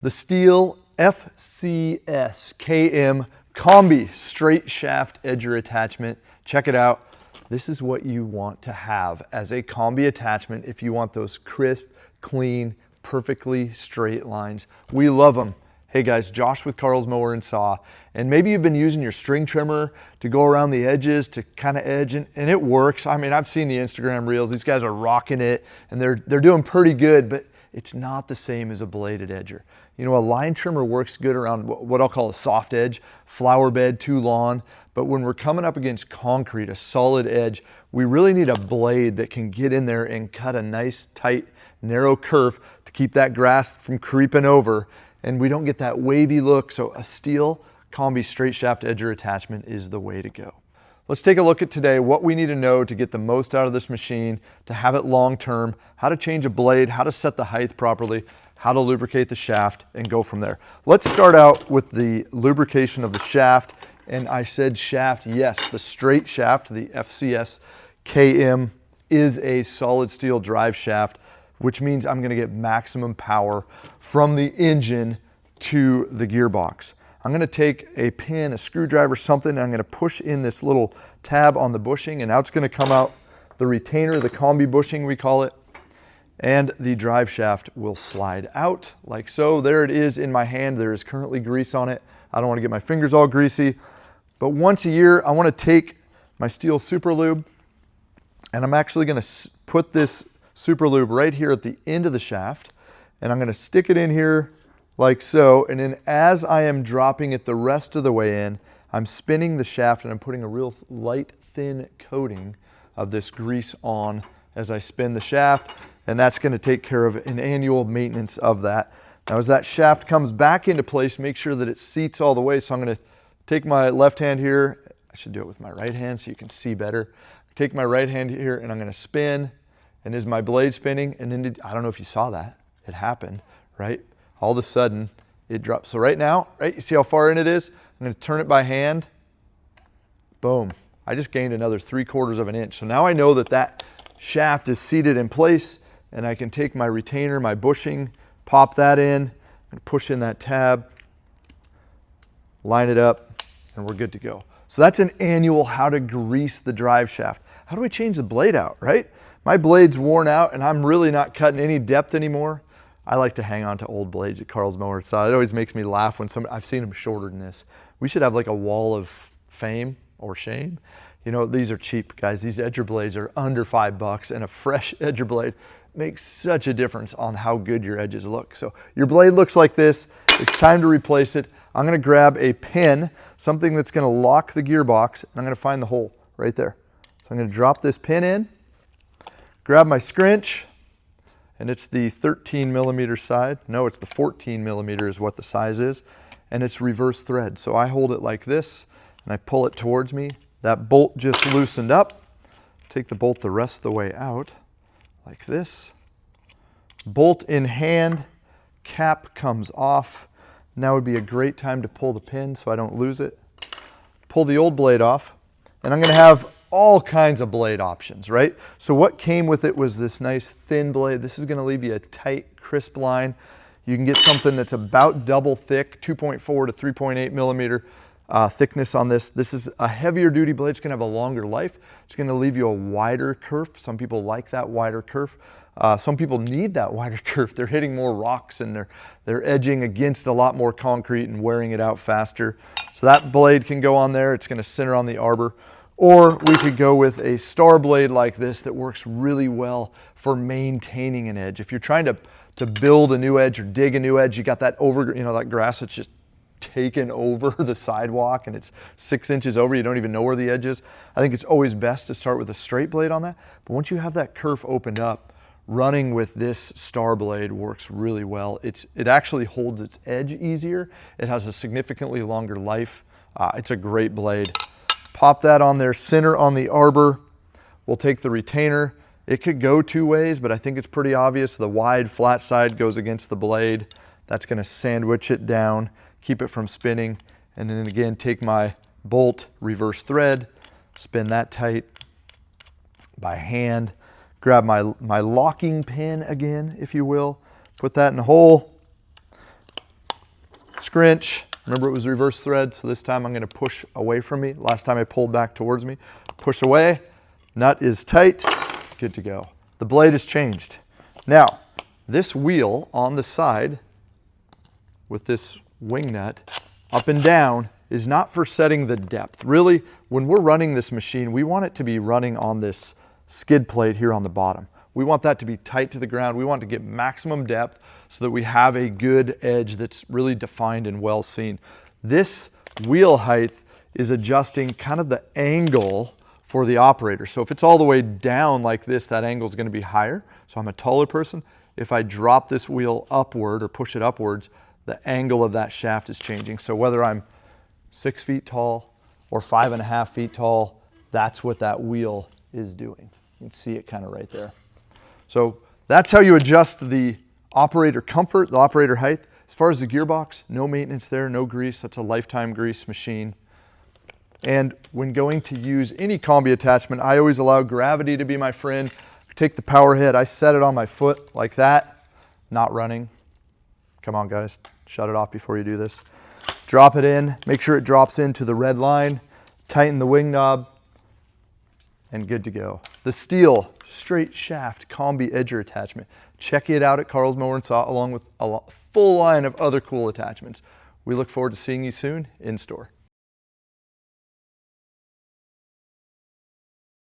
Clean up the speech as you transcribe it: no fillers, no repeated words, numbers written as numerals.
The STIHL FCS Kombi straight shaft edger attachment. Check it out. This is what you want to have as a Kombi attachment if you want those crisp, clean, perfectly straight lines. We love them. Hey guys, Josh with Carl's Mower and Saw, and maybe you've been using your string trimmer to go around the edges to kind of edge, and it works. I mean, I've seen the Instagram reels. These guys are rocking it, and they're doing pretty good, but it's not the same as a bladed edger. You know, a line trimmer works good around what I'll call a soft edge, flower bed to lawn, but when we're coming up against concrete, a solid edge, we really need a blade that can get in there and cut a nice, tight, narrow curve to keep that grass from creeping over, and we don't get that wavy look. So a STIHL Kombi straight shaft edger attachment is the way to go. Let's take a look at today what we need to know to get the most out of this machine, to have it long term, how to change a blade, how to set the height properly, how to lubricate the shaft, and go from there. Let's start out with the lubrication of the shaft. And I said shaft, yes, the straight shaft, the FCS KM is a solid steel drive shaft, which means I'm gonna get maximum power from the engine to the gearbox. I'm gonna take a pin, a screwdriver, something, and I'm gonna push in this little tab on the bushing, and now it's gonna come out the retainer, the Kombi bushing we call it, and the drive shaft will slide out like so. There it is in my hand. There is currently grease on it. I don't wanna get my fingers all greasy, but once a year, I wanna take my STIHL Super Lube, and I'm actually gonna put this Super Lube right here at the end of the shaft, and I'm gonna stick it in here like so, and then as I am dropping it the rest of the way in, I'm spinning the shaft and I'm putting a real light, thin coating of this grease on as I spin the shaft, and that's gonna take care of an annual maintenance of that. Now as that shaft comes back into place, make sure that it seats all the way. So I'm gonna take my left hand here, I should do it with my right hand so you can see better. Take my right hand here and I'm gonna spin, and is my blade spinning? And then I don't know if you saw that, it happened, right? All of a sudden it drops. So right now, right, you see how far in it is? I'm gonna turn it by hand, boom. I just gained another 3/4 of an inch. So now I know that that shaft is seated in place, and I can take my retainer, my bushing, pop that in, and push in that tab, line it up, and we're good to go. So that's an annual how to grease the drive shaft. How do we change the blade out, right? My blade's worn out and I'm really not cutting any depth anymore. I like to hang on to old blades at Carl's Mower. So it always makes me laugh when I've seen them shorter than this. We should have like a wall of fame or shame. You know, these are cheap, guys. These edger blades are under $5, and a fresh edger blade makes such a difference on how good your edges look. So your blade looks like this. It's time to replace it. I'm gonna grab a pin, something that's gonna lock the gearbox, and I'm gonna find the hole right there. So I'm gonna drop this pin in, grab my scrinch, and it's the 13mm side. No, it's the 14mm is what the size is, and it's reverse thread. So I hold it like this, and I pull it towards me. That bolt just loosened up. Take the bolt the rest of the way out, like this. Bolt in hand, cap comes off. Now would be a great time to pull the pin so I don't lose it. Pull the old blade off, and I'm gonna have all kinds of blade options, right? So what came with it was this nice thin blade. This is gonna leave you a tight, crisp line. You can get something that's about double thick, 2.4 to 3.8mm thickness on this. This is a heavier duty blade. It's gonna have a longer life. It's gonna leave you a wider kerf. Some people like that wider kerf. Some people need that wider kerf. They're hitting more rocks and they're edging against a lot more concrete and wearing it out faster. So that blade can go on there. It's gonna center on the arbor. Or we could go with a star blade like this that works really well for maintaining an edge. If you're trying to build a new edge or dig a new edge, you got that that grass that's just taken over the sidewalk and it's 6 inches over, you don't even know where the edge is. I think it's always best to start with a straight blade on that. But once you have that kerf opened up, running with this star blade works really well. It actually holds its edge easier. It has a significantly longer life. It's a great blade. Pop that on there, center on the arbor. We'll take the retainer. It could go 2 ways, but I think it's pretty obvious. The wide flat side goes against the blade. That's gonna sandwich it down, keep it from spinning. And then again, take my bolt, reverse thread, spin that tight by hand, grab my locking pin again, if you will, put that in the hole, Scrinch. Remember, it was reverse thread, so this time I'm going to push away from me. Last time I pulled back towards me. Push away. Nut is tight. Good to go. The blade is changed. Now, this wheel on the side with this wing nut up and down is not for setting the depth. Really, when we're running this machine, we want it to be running on this skid plate here on the bottom. We want that to be tight to the ground. We want to get maximum depth so that we have a good edge that's really defined and well seen. This wheel height is adjusting kind of the angle for the operator. So if it's all the way down like this, that angle is going to be higher. So I'm a taller person. If I drop this wheel upward or push it upwards, the angle of that shaft is changing. So whether I'm 6 feet tall or 5.5 feet tall, that's what that wheel is doing. You can see it kind of right there. So that's how you adjust the operator comfort, the operator height. As far as the gearbox, no maintenance there, no grease. That's a lifetime grease machine. And when going to use any Kombi attachment, I always allow gravity to be my friend. Take the power head, I set it on my foot like that, not running. Come on guys, shut it off before you do this. Drop it in, make sure it drops into the red line, tighten the wing knob, and good to go. The STIHL straight shaft Kombi edger attachment. Check it out at Carl's Mower and Saw along with a full line of other cool attachments. We look forward to seeing you soon in store.